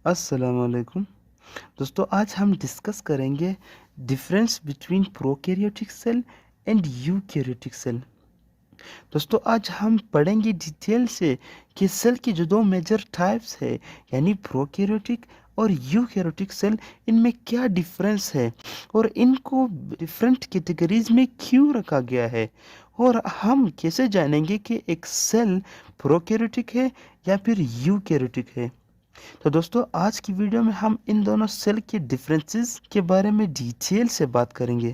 अस्सलाम वालेकुम। दोस्तों आज हम डिस्कस करेंगे difference between prokaryotic cell and eukaryotic cell. दोस्तों आज हम पढ़ेंगे डिटेल से कि सेल की जो दो मेजर टाइप्स है यानी प्रोकैरियोटिक और यूकैरियोटिक सेल, इनमें क्या डिफरेंस है और इनको डिफरेंट कैटेगरीज में क्यों रखा गया है, और हम कैसे जानेंगे कि एक सेल प्रोकैरियोटिक है या फिर यूकैरियोटिक है। तो दोस्तों आज की वीडियो में हम इन दोनों सेल के डिफरेंसेस के बारे में डिटेल से बात करेंगे।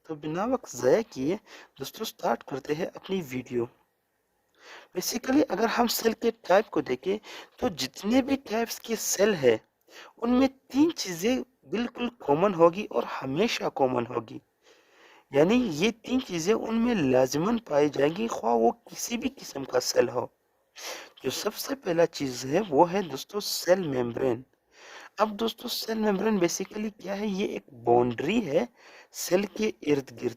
तो बिना वक्त ज़ाया किए दोस्तों स्टार्ट करते हैं अपनी वीडियो। बेसिकली अगर हम सेल के टाइप को देखें तो जितने भी टाइप्स के सेल है उनमें तीन चीज़ें बिल्कुल कॉमन होगी और हमेशा कॉमन होगी। यानी ये तीन चीज़ें उनमें लाजमन पाई जाएंगी, ख्वाह वो किसी भी किस्म का सेल हो। जो सबसे पहला चीज़ है वो है दोस्तों सेल मेम्ब्रेन। अब दोस्तों सेल मेम्ब्रेन बेसिकली क्या है, ये एक बाउंड्री है सेल के इर्द गिर्द।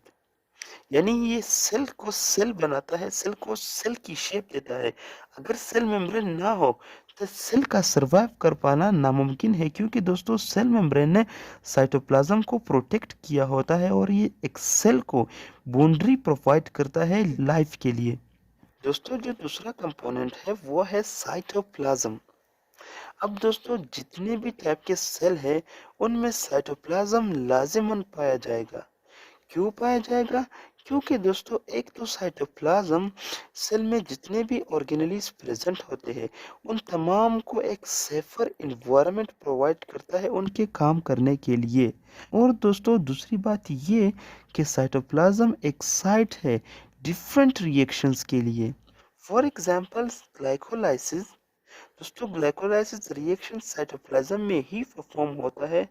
यानी ये सेल को सेल बनाता है, सेल को सेल की शेप देता है। अगर सेल मेम्ब्रेन ना हो तो सेल का सरवाइव कर पाना नामुमकिन है, क्योंकि दोस्तों सेल मेम्ब्रेन ने साइटोप्लाज्म को प्रोटेक्ट किया होता है और ये एक सेल को बाउंड्री प्रोवाइड करता है लाइफ के लिए। दोस्तों जो दूसरा कंपोनेंट है वो है साइटोप्लाज्म। अब दोस्तों जितने भी टाइप के सेल हैं उनमें साइटोप्लाज्म लाजिमन पाया जाएगा। क्यों पाया जाएगा? क्योंकि दोस्तों एक तो साइटोप्लाज्म सेल में जितने भी ऑर्गेनेलीज प्रेजेंट होते हैं उन तमाम को एक सेफर इन्वायरमेंट प्रोवाइड करता है उनके काम करने के लिए। और दोस्तों दूसरी बात ये कि साइटोप्लाज्म एक साइट है डिफरेंट रिएक्शंस के लिए। For example glycolysis. दोस्तों ग्लाइकोलाइसिस रिएक्शन साइटोप्लाज्म में ही परफॉर्म होता है।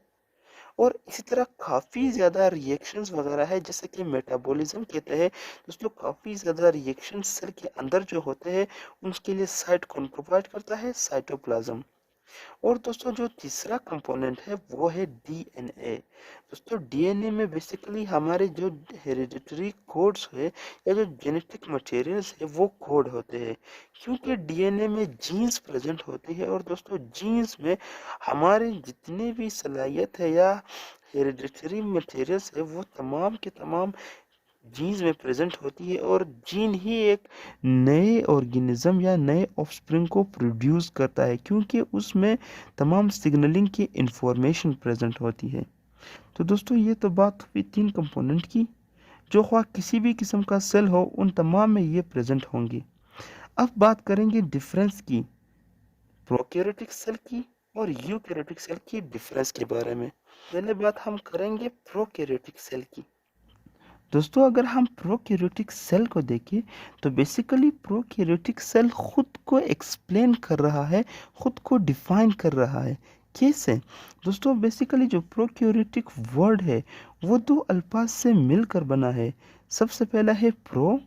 और इसी तरह काफ़ी ज़्यादा रिएक्शंस वगैरह है जैसे कि मेटाबॉलिज्म कहते हैं। दोस्तों काफ़ी ज़्यादा रिएक्शन सेल के अंदर जो होते हैं उनके लिए साइट कौन प्रोवाइड करता है? साइटोप्लाज्म। और दोस्तों जो तीसरा कंपोनेंट है वो है डीएनए। दोस्तों डीएनए में बेसिकली हमारे जो हेरिडिटरी कोड्स है या जो जेनेटिक मटेरियल्स है वो कोड होते हैं, क्योंकि डीएनए में जीन्स प्रेजेंट होती है। और दोस्तों जीन्स में हमारे जितने भी सलाहियत है या हेरिडिटरी मटेरियल्स है वो तमाम के तमाम जीन्स में प्रेजेंट होती है। और जीन ही एक नए ऑर्गेनिज्म या नए ऑफस्प्रिंग को प्रोड्यूस करता है, क्योंकि उसमें तमाम सिग्नलिंग की इंफॉर्मेशन प्रेजेंट होती है। तो दोस्तों ये तो बात हुई तीन कंपोनेंट की, जो ख्वाह किसी भी किस्म का सेल हो उन तमाम में ये प्रेजेंट होंगे। अब बात करेंगे डिफरेंस की, प्रोकैरियोटिक सेल की और यूकैरियोटिक सेल की डिफरेंस के बारे में। पहले बात हम करेंगे प्रोकैरियोटिक सेल की। दोस्तों अगर हम प्रोकैरियोटिक सेल को देखें तो बेसिकली प्रोकैरियोटिक सेल खुद को एक्सप्लेन कर रहा है, खुद को डिफाइन कर रहा है। कैसे? दोस्तों बेसिकली जो प्रोकैरियोटिक वर्ड है वो दो अल्फाज से मिलकर बना है। सबसे पहला है प्रो।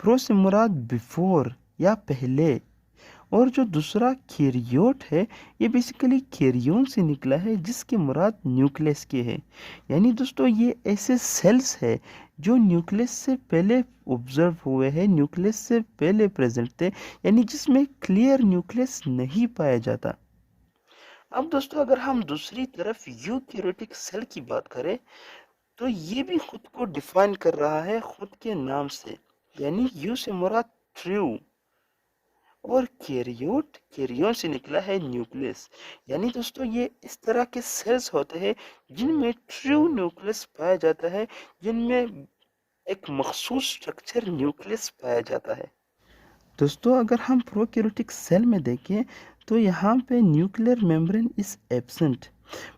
प्रो से मुराद बिफोर या पहले। और जो दूसरा कैरियोट है ये बेसिकली कैरियोन से निकला है जिसके मुराद न्यूक्लियस के है। यानी दोस्तों ये ऐसे सेल्स है जो न्यूक्लियस से पहले ऑब्जर्व हुए हैं, न्यूक्लियस से पहले प्रेजेंट थे, यानी जिसमें क्लियर न्यूक्लियस नहीं पाया जाता। अब दोस्तों अगर हम दूसरी तरफ यूकैरियोटिक सेल की बात करें तो ये भी खुद को डिफाइन कर रहा है खुद के नाम से, यानी यू से मुराद ट्रू। और कैरियोट, कैरियोन से निकला है न्यूक्लियस। यानी दोस्तों ये इस तरह के सेल्स होते हैं जिनमें ट्रू न्यूक्लियस पाया जाता है, जिनमें एक मखसूस स्ट्रक्चर न्यूक्लियस पाया जाता है। दोस्तों अगर हम प्रोकैरियोटिक सेल में देखें तो यहाँ पे nuclear membrane is absent.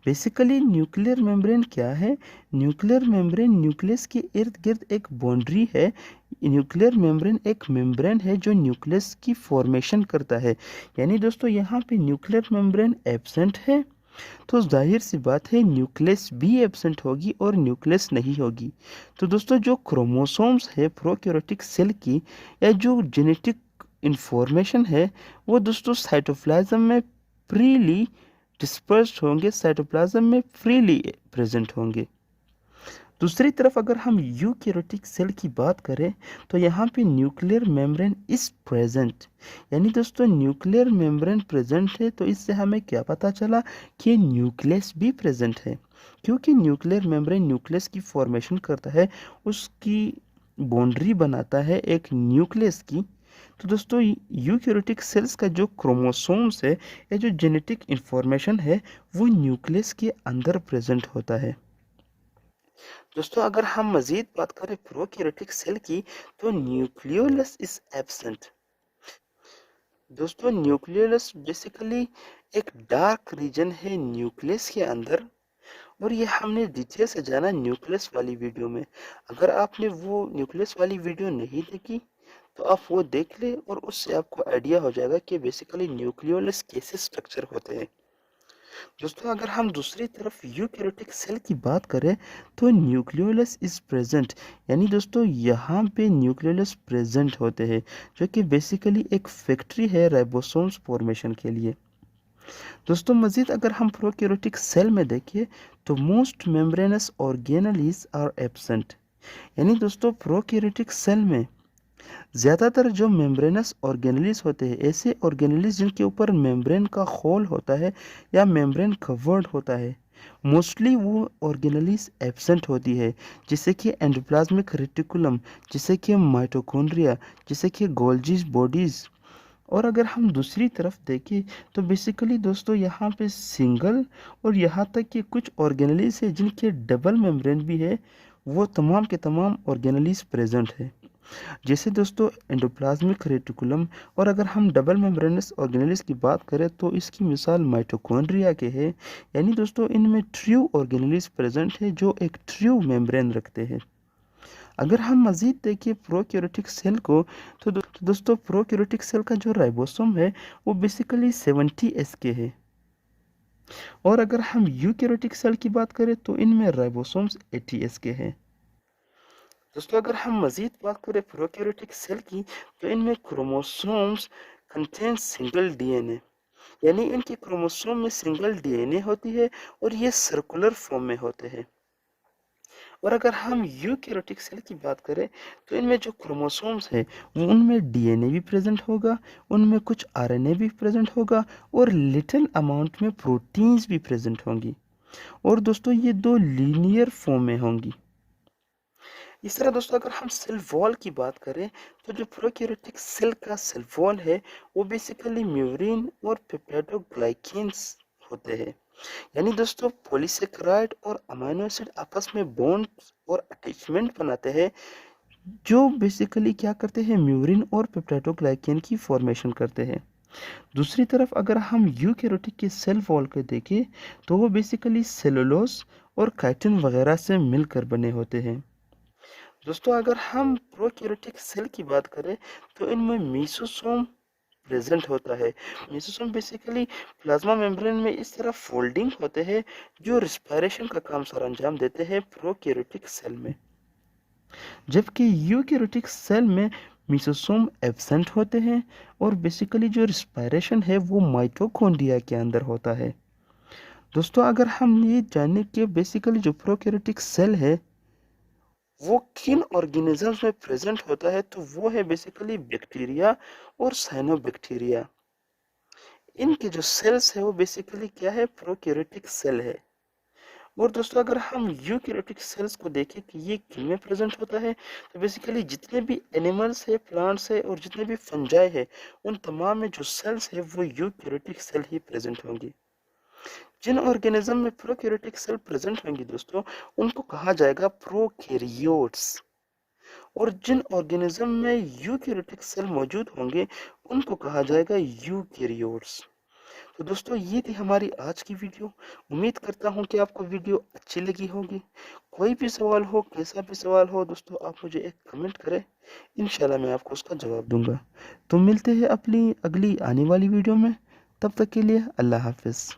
Basically nuclear membrane क्या है? न्यूक्लियर मेम्ब्रेन न्यूक्लियस के इर्द गिर्द एक बाउंड्री है। न्यूक्लियर मेम्ब्रेन एक मेम्ब्रेन है जो न्यूक्लियस की फॉर्मेशन करता है। यानी दोस्तों यहाँ पे न्यूक्लियर मेम्ब्रेन एब्सेंट है तो जाहिर सी बात है न्यूक्लियस भी एब्सेंट होगी और न्यूक्लियस नहीं होगी। तो दोस्तों जो क्रोमोसोम्स है प्रोकैरियोटिक सेल की या जो जेनेटिक इंफॉर्मेशन है वो दोस्तों साइटोप्लाज्म में फ्रीली डिस्पर्स्ड होंगे, साइटोप्लाज्म में फ्रीली प्रेजेंट होंगे। दूसरी तरफ अगर हम यूकैरियोटिक सेल की बात करें तो यहाँ पे न्यूक्लियर मेम्ब्रेन इज प्रेजेंट, यानी दोस्तों न्यूक्लियर मेम्ब्रेन प्रेजेंट है, तो इससे हमें क्या पता चला कि न्यूक्लियस भी प्रेजेंट है, क्योंकि न्यूक्लियर मेम्ब्रेन न्यूक्लियस की फॉर्मेशन करता है, उसकी बाउंड्री बनाता है एक न्यूक्लियस की। तो दोस्तों यूकैरियोटिक सेल्स का जो क्रोमोसोम्स है या जो जेनेटिक इंफॉर्मेशन है वो न्यूक्लियस के अंदर प्रेजेंट होता है। दोस्तों अगर हम मज़ीद बात करें प्रोकैरियोटिक सेल की तो न्यूक्लियोलस इज एब्सेंट। दोस्तों न्यूक्लियोलस बेसिकली एक डार्क रीजन है न्यूक्लियस के अंदर, और ये हमने डिटेल से जाना न्यूक्लियस वाली वीडियो में। अगर आपने वो न्यूक्लियस वाली वीडियो नहीं देखी तो आप वो देख ले और उससे आपको आइडिया हो जाएगा कि बेसिकली न्यूक्लियोलस कैसे स्ट्रक्चर होते हैं। दोस्तों अगर हम दूसरी तरफ यूकैरियोटिक सेल की बात करें तो न्यूक्लियोलस इज प्रेजेंट, यानी दोस्तों यहाँ पे न्यूक्लियोलस प्रेजेंट होते हैं, जो कि बेसिकली एक फैक्ट्री है राइबोसोम्स फॉर्मेशन के लिए। दोस्तों मज़ीद अगर हम प्रोकैरियोटिक सेल में देखिए तो most membranous organelles are absent, यानी दोस्तों प्रोकैरियोटिक सेल में ज़्यादातर जो मेम्ब्रेनस ऑर्गेनेलिज होते हैं, ऐसे ऑर्गेनेलिज जिनके ऊपर मेम्ब्रेन का होल होता है या मेम्ब्रेन कवर्ड होता है, मोस्टली वो ऑर्गेनेलिज एब्सेंट होती है, जैसे कि एंडोप्लाज्मिक रेटिकुलम, जैसे कि माइटोकॉन्ड्रिया, जैसे कि गोल्जी बॉडीज़। और अगर हम दूसरी तरफ देखें तो बेसिकली दोस्तों यहाँ पे सिंगल और यहाँ तक कि कुछ ऑर्गेनेलिज है जिनके डबल मेम्ब्रेन भी है, वो तमाम के तमाम ऑर्गेनेलिज प्रेजेंट है, जैसे दोस्तों एंडोप्लाज्मिक रेटिकुलम। और अगर हम डबल मेम्ब्रेनस ऑर्गेनेलिज की बात करें तो इसकी मिसाल माइटोकॉन्ड्रिया के है, यानी दोस्तों इनमें ट्रू ऑर्गेनेलिज प्रेजेंट है जो एक ट्रू मेम्ब्रेन रखते हैं। अगर हम मज़ीद देखें प्रोकैरियोटिक सेल को तो दोस्तों प्रोकैरियोटिक सेल का जो राइबोसोम है वो बेसिकली 70S के है, और अगर हम यूकैरियोटिक सेल की बात करें तो इनमें राइबोसोम्स 80S के हैं। दोस्तों अगर हम मज़ीद बात करें प्रोकैरियोटिक सेल की तो इनमें क्रोमोसोम्स कंटेन सिंगल डीएनए, यानी इनके क्रोमोसोम में सिंगल डीएनए होती है और ये सर्कुलर फॉर्म में होते हैं। और अगर हम यूकैरियोटिक सेल की बात करें तो इनमें जो क्रोमोसोम्स है वो उनमें डीएनए भी प्रेजेंट होगा, उनमें कुछ आरएनए भी प्रेजेंट होगा और लिटिल अमाउंट में प्रोटीन्स भी प्रेजेंट होंगी, और दोस्तों ये दो लीनियर फॉर्म में होंगी। इस तरह दोस्तों अगर हम सेल वॉल की बात करें तो जो प्रोकैरियोटिक सेल का सेल वॉल है वो बेसिकली म्यूरिन और पेप्टाइडोग्लाइकेन्स होते हैं, यानी दोस्तों पॉलीसेकेराइड और अमीनो एसिड आपस में बॉन्ड और अटैचमेंट बनाते हैं, जो बेसिकली क्या करते हैं म्यूरिन और पेप्टाइडोग्लाइकेन की फॉर्मेशन करते हैं। दूसरी तरफ अगर हम यूकैरियोटिक के सेल वॉल को देखें तो वो बेसिकली सेलुलोज और काइटिन वगैरह से मिलकर बने होते हैं। दोस्तों अगर हम प्रोकैरियोटिक सेल की बात करें तो इनमें मीसोसोम प्रेजेंट होता है। मीसोसोम बेसिकली प्लाज्मा मेम्ब्रेन में इस तरह फोल्डिंग होते हैं जो रिस्पायरेशन का काम सर अंजाम देते हैं प्रोकैरियोटिक सेल में, जबकि यूकैरियोटिक सेल में मीसोसोम एब्सेंट होते हैं और बेसिकली जो रिस्पायरेशन है वो माइटोकॉन्ड्रिया के अंदर होता है। दोस्तों अगर हम ये जाने कि बेसिकली जो प्रोकैरियोटिक सेल है वो किन ऑर्गेनिजम्स में प्रेजेंट होता है तो वो है बेसिकली बैक्टीरिया और साइनोबैक्टीरिया। इनके जो सेल्स है वो बेसिकली क्या है प्रोकैरियोटिक सेल है। और दोस्तों अगर हम यूकैरियोटिक सेल्स को देखें कि ये किन में प्रेजेंट होता है तो बेसिकली जितने भी एनिमल्स है, प्लांट्स है और जितने भी फंजाई है उन तमाम में जो सेल्स है वो यूकैरियोटिक सेल ही प्रेजेंट होंगी। जिन ऑर्गेनिज्म में प्रोकैरियोटिक सेल प्रेजेंट होंगी दोस्तों उनको कहा जाएगा प्रोकैरियोट्स, और जिन ऑर्गेनिज्म में यूकैरियोटिक सेल मौजूद होंगे उनको कहा जाएगा यूकैरियोट्स। तो दोस्तों ये थी हमारी आज की वीडियो। उम्मीद करता हूँ कि आपको वीडियो अच्छी लगी होगी। कोई भी सवाल हो, कैसा भी सवाल हो दोस्तों, आप मुझे एक कमेंट करें, इंशाल्लाह मैं आपको उसका जवाब दूंगा। तो मिलते हैं अपनी अगली आने वाली वीडियो में, तब तक के लिए अल्लाह हाफिज़।